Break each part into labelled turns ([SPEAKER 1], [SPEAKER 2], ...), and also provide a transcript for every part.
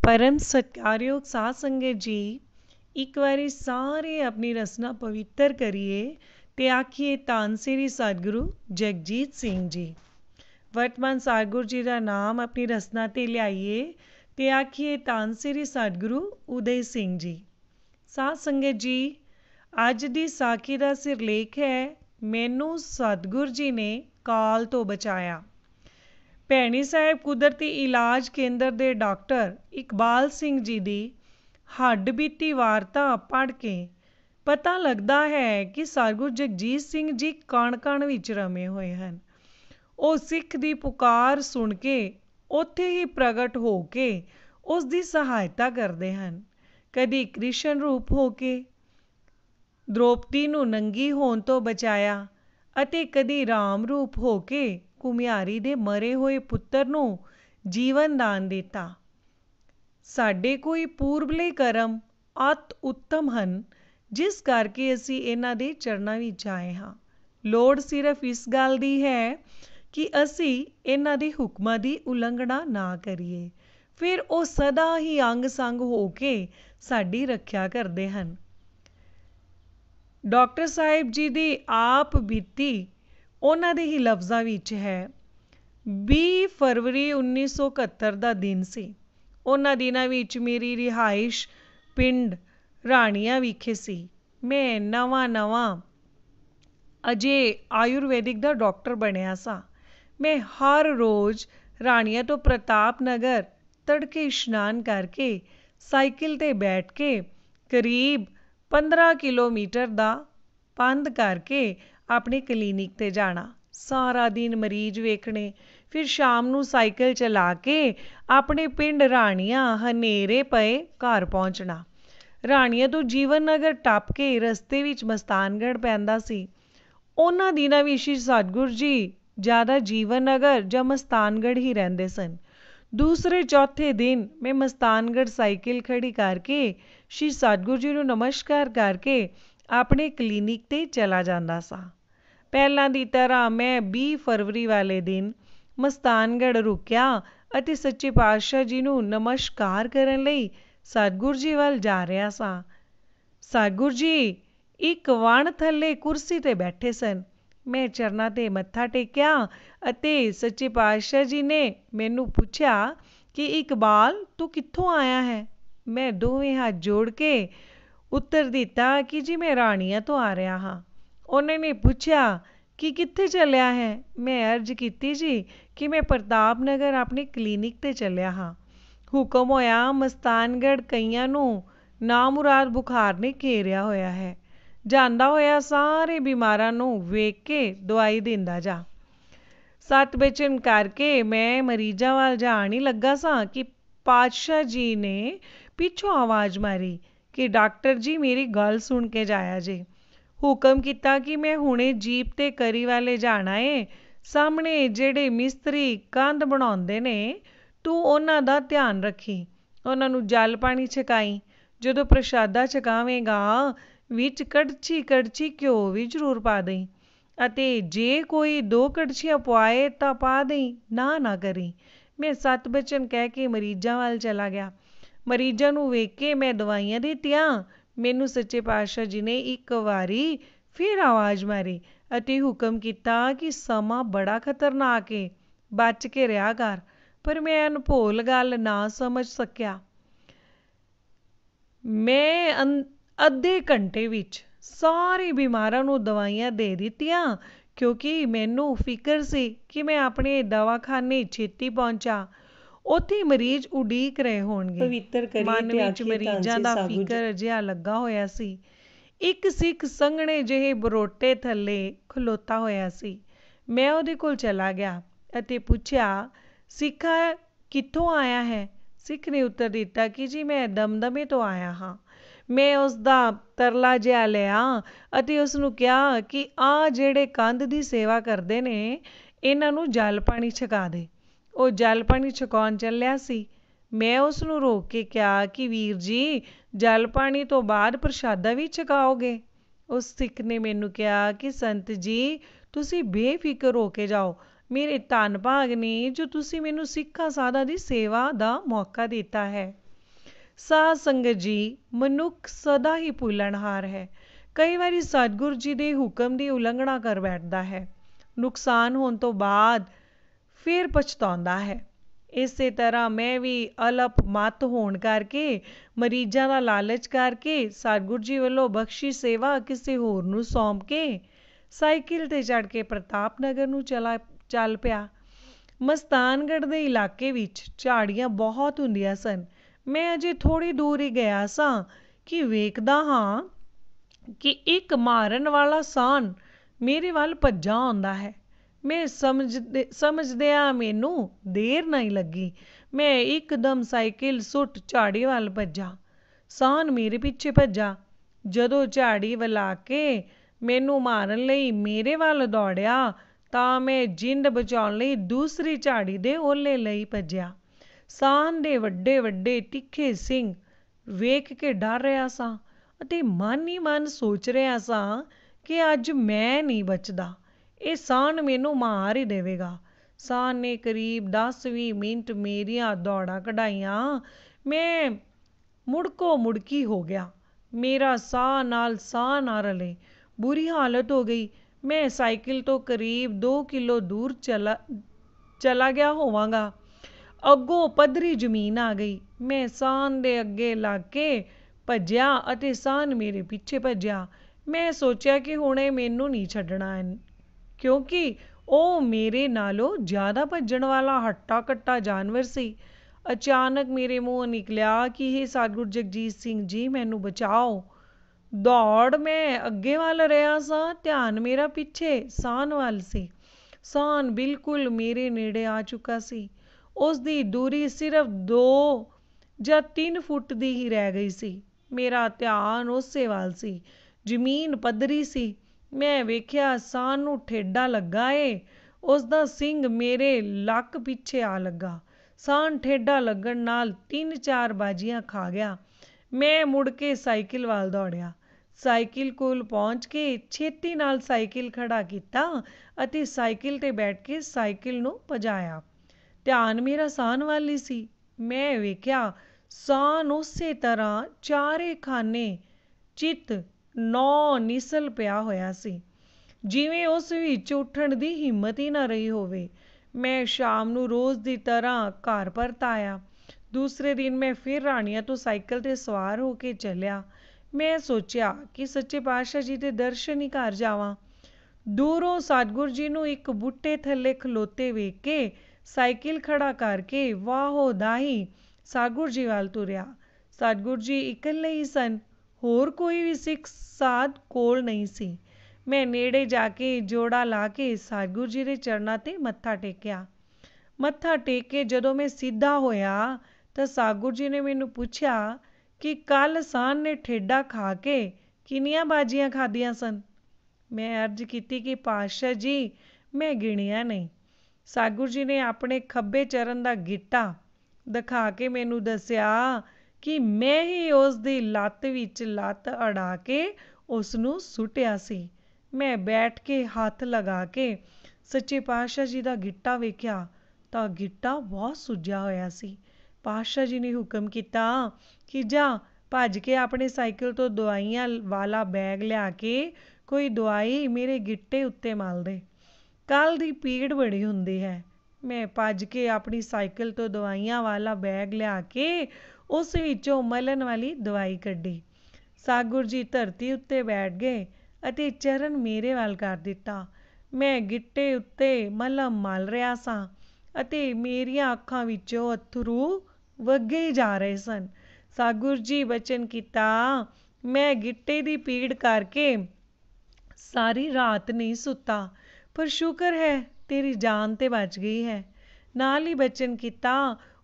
[SPEAKER 1] परम सत्कारयोग साध संगत जी, एक बारी सारे अपनी रसना पवित्र करिए ते आखिए धन श्री सतगुरु जगजीत सिंह जी। वर्तमान सतगुरु जी का नाम अपनी रसना ते लियाइए ते आखिए धन श्री सतगुरु उदय सिंह जी। साध संगत जी, अज दी साखी का सिरलेख है मैनू सतगुरु जी ने काल तो बचाया। भैणी साहिब कुदरती इलाज केंद्र के डॉक्टर इकबाल सिंह जी की हड्ड बीती वार्ता पढ़ के पता लगता है कि सतगुरु जगजीत सिंह जी कण कण विच रमे हुए हैं। वो सिख की पुकार सुन के उत्थे ही प्रगट हो के उसकी सहायता करते हैं। कदी कृष्ण रूप हो के द्रौपदी नूं नंगी होण तो बचाया अते कदी राम रूप हो के घुमियारी दे मरे हुए पुत्र नूं जीवन दान दिता। साडे कोई पूर्वले करम अत उत्तम हन जिस करके असी इन्हां दे चरनां विच आए हाँ। लोड़ सिर्फ इस गल दी है कि असी इन्हां दे हुक्मां दी उलंघना ना करिए, फिर वो सदा ही अंग संग हो के साडी रखिया करदे हन। डॉक्टर साहिब जी दी आप बीती उन्हां दे ही लफ्ज़ां विच है। 20 फरवरी 1971 का दिन सी। उन्हां दिनां विच मेरी रिहाइश पिंड राणिया विखे सी। मैं नवां अजे आयुर्वेदिक का डॉक्टर बनिया सा। मैं हर रोज़ राणिया तो प्रताप नगर तड़के इशनान करके साइकिल ते बैठ के करीब 15 किलोमीटर का पंध करके अपने क्लीनिक ते जाना। सारा दिन मरीज वेखने, फिर शाम नूं साइकिल चला के अपने पिंड राणिया हनेरे पे घर पहुँचना। राणिया तो जीवन नगर टप के रस्ते विच मस्तानगढ़ पैंदा सी। उन्हां दिनां विच श्री सतगुरु जी ज़्यादा जीवन नगर जां मस्तानगढ़ ही रहिंदे सन। दूसरे चौथे दिन मैं मस्तानगढ़ साइकिल खड़ी करके श्री सतगुरु जी नूं नमस्कार करके अपने क्लीनिक ते चला जांदा सा। पहलां दी तरह मैं 20 फरवरी वाले दिन मस्तानगढ़ रुकिया अते सच्चे पातशाह जी नूं नमस्कार करन लई सतगुरु जी वल जा रहा सा। सतगुरु जी एक वण थल्ले कुर्सी ते बैठे सन। मैं चरनां ते मत्था टेकिया अते सच्चे पातशाह जी ने मैनू पुछया कि इकबाल तू कित्थों आया है। मैं दोवें हाथ जोड़ के उत्तर दिता कि जी मैं राणिया तो आ रहा हाँ। उन्होंने पूछया कि कित्थे चलिया है। मैं अर्ज की जी कि मैं प्रताप नगर अपने क्लीनिक ते चलिया हाँ। हुक्म होया मस्तानगढ़ कईयां नूं नामुराद बुखार ने घेरिया होया है। जांदा होया सारे बीमारां नूं वेख के दवाई दिंदा जा। सत बचन करके मैं मरीजां वाल जाण ही लगा सा कि पातशाह जी ने पिछों आवाज़ मारी कि डॉक्टर जी मेरी गल सुन के जाया जे। हुक्म किया कि मैं हुणे जीप ते करी वाले जाना है। सामने जेड़े मिस्त्री कंध बनाउंदे ने तू उन्हां दा ध्यान रखी। उन्हां नूं जल पानी छकाई। जदों प्रशादा छकावेगा विच कड़छी कड़छी घ्यो भी जरूर पा दई अते जे कोई 2 कड़छियां पवाए तां पा दई, ना करी। मैं सत बचन कह के मरीजां वाल चला गया। मरीजां नूं वेख के मैं दवाइयां दित्तियां। मैनू सच्चे पातशाह जी ने एक बारी फिर आवाज़ मारी अते हुक्म किया कि समा बड़ा खतरनाक है, बच के रहा कर। पर मैं अनभोल गल ना समझ सकिया। मैं अद्धे घंटे विच सारे बीमारां नूं दवाइयां दे दित्तियां क्योंकि मैनू फिकर सी कि मैं अपने दवाखाने छेती पहुंचा। उत्थे मरीज उडीक रहे होणगे। मन विच मरीजां दा फिकर जिहा लगा होया सी। एक सिख संघने जिहे बरोटे थल्ले खलोता होया सी। मैं उहदे कोल चला गया अते पुछया सिखा कित्थों आया है। सिख ने उत्तर दिता कि जी मैं दमदमे तो आया हाँ। मैं उसका तरला जिहा लिया अते उसनूं कहा कि आ जेड़े कंध दी सेवा करदे ने इन्हां नूं जल पानी छका दे। ਉਹ जल पानी छकाउण ਚੱਲਿਆ ਸੀ। मैं उसनूं रोक के कहा कि वीर जी जल पानी तो बाद प्रशादा भी छकाओगे। उस सिख ने मैनू कहा कि संत जी तुसी बेफिक्र हो के जाओ। मेरे धन भाग ने जो तुसी मैनू सिखा साधा दी सेवा दा मौका दिता है। ਸਾਧ ਸੰਗਤ ਜੀ, ਮਨੁੱਖ ਸਦਾ ਹੀ ਭੁੱਲਣਹਾਰ ਹੈ। ਕਈ ਵਾਰੀ ਸਤਿਗੁਰੂ ਜੀ ਦੇ ਹੁਕਮ ਦੀ ਉਲੰਘਣਾ ਕਰ ਬੈਠਦਾ ਹੈ। ਨੁਕਸਾਨ ਹੋਣ ਤੋਂ ਬਾਅਦ ਫਿਰ ਪਛਤਾਉਂਦਾ ਹੈ। ਇਸੇ ਤਰ੍ਹਾਂ ਮੈਂ ਵੀ ਅਲਪ ਮਤ ਹੋਣ ਕਰਕੇ, ਮਰੀਜ਼ਾਂ ਦਾ ਲਾਲਚ ਕਰਕੇ, ਸਤਿਗੁਰੂ ਜੀ ਵੱਲੋਂ ਬਖਸ਼ੀ ਸੇਵਾ ਕਿਸੇ ਹੋਰ ਨੂੰ ਸੌਂਪ ਕੇ ਸਾਈਕਲ 'ਤੇ ਚੜ੍ਹ ਕੇ ਪ੍ਰਤਾਪ ਨਗਰ ਨੂੰ ਚੱਲ ਪਿਆ। ਮਸਤਾਨਗੜ੍ਹ ਦੇ ਇਲਾਕੇ ਵਿੱਚ ਝਾੜੀਆਂ ਬਹੁਤ ਹੁੰਦੀਆਂ ਸਨ। ਮੈਂ ਅਜੇ ਥੋੜ੍ਹੀ ਦੂਰ ਹੀ ਗਿਆ ਸਾਂ ਕਿ ਵੇਖਦਾ ਹਾਂ ਕਿ ਇੱਕ ਮਾਰਨ ਵਾਲਾ ਸਾਨ ਮੇਰੇ ਵੱਲ ਭੱਜਾ ਆਉਂਦਾ ਹੈ। ਮੈਂ ਸਮਝਦਿਆਂ ਮੈਨੂੰ ਦੇਰ ਨਹੀਂ ਲੱਗੀ। ਮੈਂ ਇੱਕਦਮ ਸਾਈਕਲ ਸੁੱਟ ਝਾੜੀ ਵੱਲ ਭੱਜਾ। ਸਾਨ ਮੇਰੇ ਪਿੱਛੇ ਭੱਜਾ। ਜਦੋਂ ਝਾੜੀ ਵੱਲਾ ਕੇ ਮੈਨੂੰ ਮਾਰਨ ਲਈ ਮੇਰੇ ਵੱਲ ਦੌੜਿਆ ਤਾਂ ਮੈਂ ਜਿੰਦ ਬਚਾਉਣ ਲਈ ਦੂਸਰੀ ਝਾੜੀ ਦੇ ਓਹਲੇ ਲਈ ਭੱਜਿਆ। ਸਾਨ ਦੇ ਵੱਡੇ ਵੱਡੇ ਤਿੱਖੇ ਸਿੰਗ ਵੇਖ ਕੇ ਡਰ ਰਿਹਾ ਸਾਂ ਅਤੇ ਮਨ ਹੀ ਮਨ ਸੋਚ ਰਿਹਾ ਸਾਂ ਕਿ ਅੱਜ ਮੈਂ ਨਹੀਂ ਬਚਦਾ, ਇਹ ਸਾਨ ਮੈਨੂੰ ਮਾਰ ਹੀ ਦੇਵੇਗਾ। ਸਾਨ ਨੇ ਕਰੀਬ 10-20 ਮਿੰਟ ਮੇਰੀਆਂ ਦੌੜਾਂ ਕਢਾਈਆਂ। ਮੈਂ ਮੁੜਕੋ ਮੁੜਕੀ ਹੋ ਗਿਆ। ਮੇਰਾ ਸਾਹ ਨਾਲ ਸਾਹ ਨਾ ਰਲੇ, ਬੁਰੀ ਹਾਲਤ ਹੋ ਗਈ। ਮੈਂ ਸਾਈਕਲ ਤੋਂ ਕਰੀਬ 2 ਕਿਲੋ ਦੂਰ ਚਲਾ ਗਿਆ ਹੋਵਾਂਗਾ। ਅੱਗੋਂ ਪੱਧਰੀ ਜ਼ਮੀਨ ਆ ਗਈ। ਮੈਂ ਸਾਨ ਦੇ ਅੱਗੇ ਲੱਗ ਕੇ ਭੱਜਿਆ ਅਤੇ ਸਾਨ ਮੇਰੇ ਪਿੱਛੇ ਭੱਜਿਆ। ਮੈਂ ਸੋਚਿਆ ਕਿ ਹੁਣ ਇਹ ਮੈਨੂੰ ਨਹੀਂ ਛੱਡਣਾ, ਕਿਉਂਕਿ ਉਹ ਮੇਰੇ ਨਾਲੋਂ ਜ਼ਿਆਦਾ ਭੱਜਣ ਵਾਲਾ ਹੱਟਾ ਕੱਟਾ ਜਾਨਵਰ ਸੀ। ਅਚਾਨਕ ਮੇਰੇ ਮੂੰਹੋਂ ਨਿਕਲਿਆ ਕਿ ਹੇ ਸਤਿਗੁਰੂ ਜਗਜੀਤ ਸਿੰਘ ਜੀ, ਮੈਨੂੰ ਬਚਾਓ। ਦੌੜ ਮੈਂ ਅੱਗੇ ਵੱਲ ਰਿਹਾ ਸਾਂ, ਧਿਆਨ ਮੇਰਾ ਪਿੱਛੇ ਸਾਨ ਵੱਲ ਸੀ। ਸਾਨ ਬਿਲਕੁਲ ਮੇਰੇ ਨੇੜੇ ਆ ਚੁੱਕਾ ਸੀ। ਉਸ ਦੀ ਦੂਰੀ ਸਿਰਫ 2 ਜਾਂ 3 ਫੁੱਟ ਦੀ ਹੀ ਰਹਿ ਗਈ ਸੀ। ਮੇਰਾ ਧਿਆਨ ਉਸੇ ਵੱਲ ਸੀ। ਜ਼ਮੀਨ ਪੱਧਰੀ ਸੀ। ਮੈਂ ਵੇਖਿਆ ਸਾਨ ਨੂੰ ਠੇਡਾ ਲੱਗਾ ਏ। ਉਸ ਦਾ ਸਿੰਗ ਮੇਰੇ ਲੱਕ ਪਿੱਛੇ ਆ ਲੱਗਾ। ਸਾਨ ਠੇਡਾ ਲੱਗਣ ਨਾਲ 3-4 ਬਾਜੀਆਂ ਖਾ ਗਿਆ। ਮੈਂ ਮੁੜ ਕੇ ਸਾਈਕਲ ਵੱਲ ਦੌੜਿਆ। ਸਾਈਕਲ ਕੋਲ ਪਹੁੰਚ ਕੇ ਛੇਤੀ ਨਾਲ ਸਾਈਕਲ ਖੜਾ ਕੀਤਾ ਅਤੇ ਸਾਈਕਲ 'ਤੇ ਬੈਠ ਕੇ ਸਾਈਕਲ ਨੂੰ ਭਜਾਇਆ। ਧਿਆਨ ਮੇਰਾ ਸਾਨ ਵੱਲ ਹੀ ਸੀ। ਮੈਂ ਵੇਖਿਆ ਸਾਨ ਉਸੇ ਤਰ੍ਹਾਂ ਚਾਰੇ ਖਾਨੇ ਚਿੱਤ ਨੌ ਨਿਸਲ ਪਿਆ ਹੋਇਆ ਸੀ, ਜਿਵੇਂ ਉਸ ਵਿੱਚ ਉੱਠਣ ਦੀ ਹਿੰਮਤ ਹੀ ਨਾ ਰਹੀ ਹੋਵੇ। ਮੈਂ ਸ਼ਾਮ ਨੂੰ ਰੋਜ਼ ਦੀ ਤਰ੍ਹਾਂ ਘਰ ਪਰਤ ਆਇਆ। ਦੂਸਰੇ ਦਿਨ ਮੈਂ ਫਿਰ ਰਾਣੀਆਂ ਤੋਂ ਸਾਈਕਲ 'ਤੇ ਸਵਾਰ ਹੋ ਕੇ ਚੱਲਿਆ। ਮੈਂ ਸੋਚਿਆ ਕਿ ਸੱਚੇ ਪਾਤਸ਼ਾਹ ਜੀ ਦੇ ਦਰਸ਼ਨ ਹੀ ਕਰ ਜਾਵਾਂ। ਦੂਰੋਂ ਸਤਿਗੁਰੂ ਜੀ ਨੂੰ ਇੱਕ ਬੂਟੇ ਥੱਲੇ ਖਲੋਤੇ ਵੇਖ ਕੇ ਸਾਈਕਲ ਖੜਾ ਕਰਕੇ ਵਾਹੋ ਦਾਹੀ ਸਤਿਗੁਰੂ ਜੀ ਵੱਲ ਤੁਰਿਆ। ਸਤਿਗੁਰੂ ਜੀ ਇਕੱਲੇ ਹੀ ਸਨ, ਹੋਰ ਕੋਈ ਵੀ ਸਿੱਖ ਸਾਧ ਕੋਲ ਨਹੀਂ ਸੀ। ਮੈਂ ਨੇੜੇ ਜਾ ਕੇ ਜੋੜਾ ਲਾ ਕੇ ਸਤਿਗੁਰੂ ਜੀ ਦੇ ਚਰਨਾਂ 'ਤੇ ਮੱਥਾ ਟੇਕਿਆ। ਮੱਥਾ ਟੇਕ ਕੇ ਜਦੋਂ ਮੈਂ ਸਿੱਧਾ ਹੋਇਆ ਤਾਂ ਸਤਿਗੁਰੂ ਜੀ ਨੇ ਮੈਨੂੰ ਪੁੱਛਿਆ ਕਿ ਕੱਲ੍ਹ ਸਾਨ ਨੇ ਠੇਡਾ ਖਾ ਕੇ ਕਿੰਨੀਆਂ ਬਾਜੀਆਂ ਖਾਧੀਆਂ ਸਨ। ਮੈਂ ਅਰਜ਼ ਕੀਤੀ ਕਿ ਪਾਤਸ਼ਾਹ ਜੀ, ਮੈਂ ਗਿਣੀਆਂ ਨਹੀਂ। ਸਤਿਗੁਰੂ ਜੀ ਨੇ ਆਪਣੇ ਖੱਬੇ ਚਰਨ ਦਾ ਗਿੱਟਾ ਦਿਖਾ ਕੇ ਮੈਨੂੰ ਦੱਸਿਆ ਕਿ ਮੈਂ ਹੀ ਉਸ ਦੀ ਲੱਤ ਵਿੱਚ ਲੱਤ ਅੜਾ ਕੇ ਉਸ ਨੂੰ ਸੁੱਟਿਆ ਸੀ। ਮੈਂ ਬੈਠ ਕੇ ਹੱਥ ਲਗਾ ਕੇ ਸੱਚੇ ਪਾਤਸ਼ਾਹ ਜੀ ਦਾ ਗਿੱਟਾ ਵੇਖਿਆ ਤਾਂ ਗਿੱਟਾ ਬਹੁਤ ਸੁੱਜਿਆ ਹੋਇਆ ਸੀ। ਪਾਤਸ਼ਾਹ ਜੀ ਨੇ ਹੁਕਮ ਕੀਤਾ ਕਿ ਜਾ ਭੱਜ ਕੇ ਆਪਣੇ ਸਾਈਕਲ ਤੋਂ ਦਵਾਈਆਂ ਵਾਲਾ ਬੈਗ ਲਿਆ ਕੇ ਕੋਈ ਦਵਾਈ ਮੇਰੇ ਗਿੱਟੇ ਉੱਤੇ ਮਲ ਦੇ, ਕੱਲ੍ਹ ਦੀ ਪੀੜ ਬੜੀ ਹੁੰਦੀ ਹੈ। ਮੈਂ ਭੱਜ ਕੇ ਆਪਣੀ ਸਾਈਕਲ ਤੋਂ ਦਵਾਈਆਂ ਵਾਲਾ ਬੈਗ ਲਿਆ ਕੇ ਉਸ ਵਿੱਚੋਂ ਮਲਣ ਵਾਲੀ ਦਵਾਈ ਕੱਢੀ। ਸਤਿਗੁਰੂ ਜੀ ਧਰਤੀ ਉੱਤੇ ਬੈਠ ਗਏ ਅਤੇ ਚਰਨ ਮੇਰੇ ਵੱਲ ਕਰ ਦਿੱਤਾ। ਮੈਂ ਗਿੱਟੇ ਉੱਤੇ ਮਲਮ ਮਲ ਰਿਹਾ ਸਾਂ ਅਤੇ ਮੇਰੀਆਂ ਅੱਖਾਂ ਵਿੱਚੋਂ ਅੱਥਰੂ ਵਗੇ ਹੀ ਜਾ ਰਹੇ ਸਨ। ਸਤਿਗੁਰੂ ਜੀ ਬਚਨ ਕੀਤਾ, ਮੈਂ ਗਿੱਟੇ ਦੀ ਪੀੜ ਕਰਕੇ ਸਾਰੀ ਰਾਤ ਨਹੀਂ ਸੁੱਤਾ, ਪਰ ਸ਼ੁਕਰ ਹੈ ਤੇਰੀ ਜਾਨ ਤੇ ਬਚ ਗਈ ਹੈ। ਨਾਲ ਹੀ ਬਚਨ ਕੀਤਾ,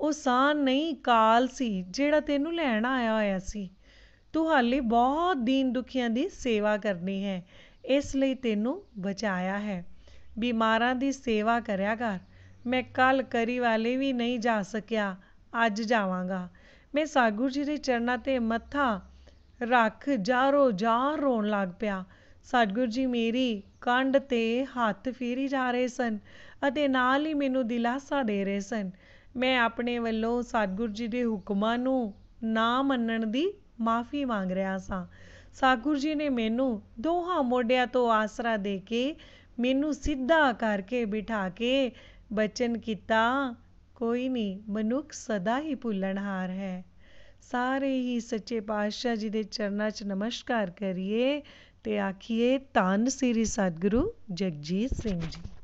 [SPEAKER 1] ਉਹ ਸਾਨ ਨਹੀਂ ਕਾਲ ਸੀ ਜਿਹੜਾ ਤੈਨੂੰ ਲੈਣ ਆਇਆ ਹੋਇਆ ਸੀ। ਤੂੰ ਹਾਲੇ ਬਹੁਤ ਦੀਨ ਦੁਖੀਆਂ ਦੀ ਸੇਵਾ ਕਰਨੀ ਹੈ, ਇਸ ਲਈ ਤੈਨੂੰ ਬਚਾਇਆ ਹੈ। ਬਿਮਾਰਾਂ ਦੀ ਸੇਵਾ ਕਰਿਆ ਕਰ। ਮੈਂ ਕੱਲ੍ਹ ਕਰੀ ਵਾਲੇ ਵੀ ਨਹੀਂ ਜਾ ਸਕਿਆ, ਅੱਜ ਜਾਵਾਂਗਾ। ਮੈਂ ਸਤਿਗੁਰੂ ਜੀ ਦੇ ਚਰਨਾਂ 'ਤੇ ਮੱਥਾ ਰੱਖ ਜਾਰੋ ਜਾਰ ਰੋਣ ਲੱਗ ਪਿਆ। ਸਤਿਗੁਰੂ ਜੀ ਮੇਰੀ ਕੰਡ 'ਤੇ ਹੱਥ ਫੇਰੀ ਜਾ ਰਹੇ ਸਨ ਅਤੇ ਨਾਲ ਹੀ ਮੈਨੂੰ ਦਿਲਾਸਾ ਦੇ ਰਹੇ ਸਨ। ਮੈਂ ਆਪਣੇ ਵੱਲੋਂ ਸਤਿਗੁਰੂ ਜੀ ਦੇ ਹੁਕਮਾਂ ਨੂੰ ਨਾ ਮੰਨਣ ਦੀ ਮਾਫ਼ੀ ਮੰਗ ਰਿਹਾ ਸਾਂ। ਸਤਿਗੁਰੂ ਜੀ ਨੇ ਮੈਨੂੰ ਦੋਹਾਂ ਮੋਢਿਆਂ ਤੋਂ ਆਸਰਾ ਦੇ ਕੇ ਮੈਨੂੰ ਸਿੱਧਾ ਕਰਕੇ ਬਿਠਾ ਕੇ ਬਚਨ ਕੀਤਾ, ਕੋਈ ਨਹੀਂ, ਮਨੁੱਖ ਸਦਾ ਹੀ ਭੁੱਲਣਹਾਰ ਹੈ। ਸਾਰੇ ਹੀ ਸੱਚੇ ਪਾਤਸ਼ਾਹ ਜੀ ਦੇ ਚਰਨਾਂ 'ਚ ਨਮਸਕਾਰ ਕਰੀਏ ਤੇ ਆਖੀਏ, ਧੰਨ ਸ੍ਰੀ ਸਤਿਗੁਰੂ ਜਗਜੀਤ ਸਿੰਘ ਜੀ।